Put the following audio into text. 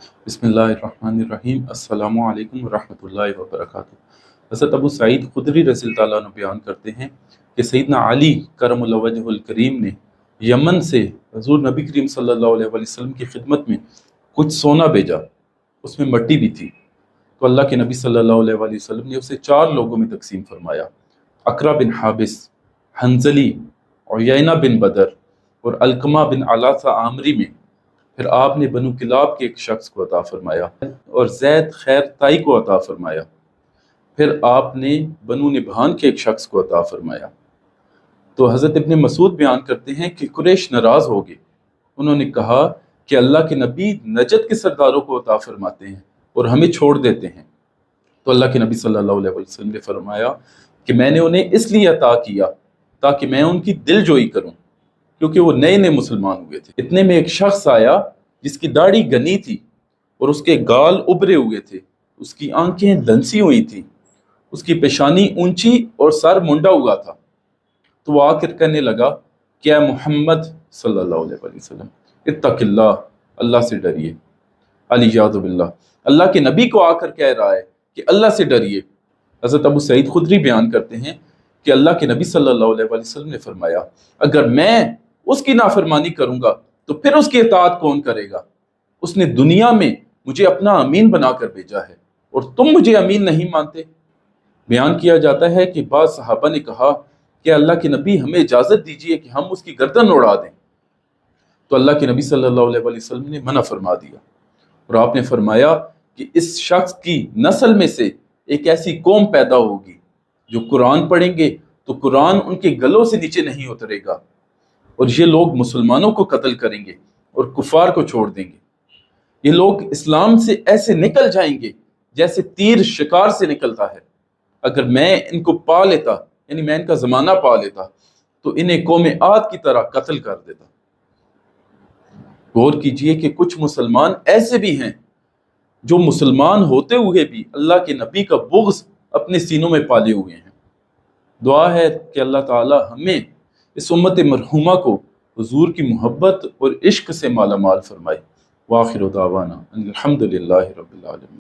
بسم اللہ الرحمن الرحیم۔ السلام علیکم ورحمۃ اللہ وبرکاتہ۔ حضرت ابو سعید خدری رضی اللہ تعالیٰ عنہ بیان کرتے ہیں کہ سیدنا علی کرم اللہ وجہ الکریم نے یمن سے حضور نبی کریم صلی اللہ علیہ وسلم کی خدمت میں کچھ سونا بھیجا، اس میں مٹی بھی تھی، تو اللہ کے نبی صلی اللہ علیہ وسلم نے اسے 4 لوگوں میں تقسیم فرمایا: اقرا بن حابس، حنظلی، عیینہ بن بدر اور علقمہ بن علاثہ عامری میں۔ پھر آپ نے بنو کلاب کے ایک شخص کو عطا فرمایا اور زید خیر تائی کو عطا فرمایا۔ پھر آپ نے بنو نبہان کے ایک شخص کو عطا فرمایا۔ تو حضرت ابن مسعود بیان کرتے ہیں کہ قریش ناراض ہو گئے، انہوں نے کہا کہ اللہ کے نبی نجد کے سرداروں کو عطا فرماتے ہیں اور ہمیں چھوڑ دیتے ہیں۔ تو اللہ کے نبی صلی اللہ علیہ وسلم نے فرمایا کہ میں نے انہیں اس لیے عطا کیا تاکہ میں ان کی دل جوئی کروں، کیونکہ وہ نئے نئے مسلمان ہوئے تھے۔ اتنے میں ایک شخص آیا جس کی داڑھی گنی تھی اور اس کے گال ابھرے ہوئے تھے، اس کی آنکھیں دھنسی ہوئی تھیں، اس کی پیشانی اونچی اور سر منڈا ہوا تھا۔ تو وہ آ کر کہنے لگا کہ اے محمد صلی اللہ علیہ وسلم، اتق اللہ، اللہ سے ڈریے۔ الیاذ باللہ، اللہ کے نبی کو آ کر کہہ رہا ہے کہ اللہ سے ڈریے۔ حضرت ابو سعید خدری بیان کرتے ہیں کہ اللہ کے نبی صلی اللہ علیہ وسلم نے فرمایا، اگر میں اس کی نافرمانی کروں گا تو پھر اس کی اطاعت کون کرے گا؟ اس نے دنیا میں مجھے اپنا امین بنا کر بھیجا ہے اور تم مجھے امین نہیں مانتے۔ بیان کیا جاتا ہے کہ بعض صحابہ نے کہا کہ اللہ کے نبی ہمیں اجازت دیجیے کہ ہم اس کی گردن اڑا دیں۔ تو اللہ کے نبی صلی اللہ علیہ وسلم نے منع فرما دیا اور آپ نے فرمایا کہ اس شخص کی نسل میں سے ایک ایسی قوم پیدا ہوگی جو قرآن پڑھیں گے تو قرآن ان کے گلوں سے نیچے نہیں اترے گا، اور یہ لوگ مسلمانوں کو قتل کریں گے اور کفار کو چھوڑ دیں گے۔ یہ لوگ اسلام سے ایسے نکل جائیں گے جیسے تیر شکار سے نکلتا ہے۔ اگر میں ان کو پا لیتا، یعنی میں ان کا زمانہ پا لیتا، تو انہیں قوم عاد کی طرح قتل کر دیتا۔ غور کیجئے کہ کچھ مسلمان ایسے بھی ہیں جو مسلمان ہوتے ہوئے بھی اللہ کے نبی کا بغض اپنے سینوں میں پالے ہوئے ہیں۔ دعا ہے کہ اللہ تعالی ہمیں اس امت مرحومہ کو حضور کی محبت اور عشق سے مالا مال فرمائے۔ وآخر دعوانا ان الحمد للہ رب العالمین۔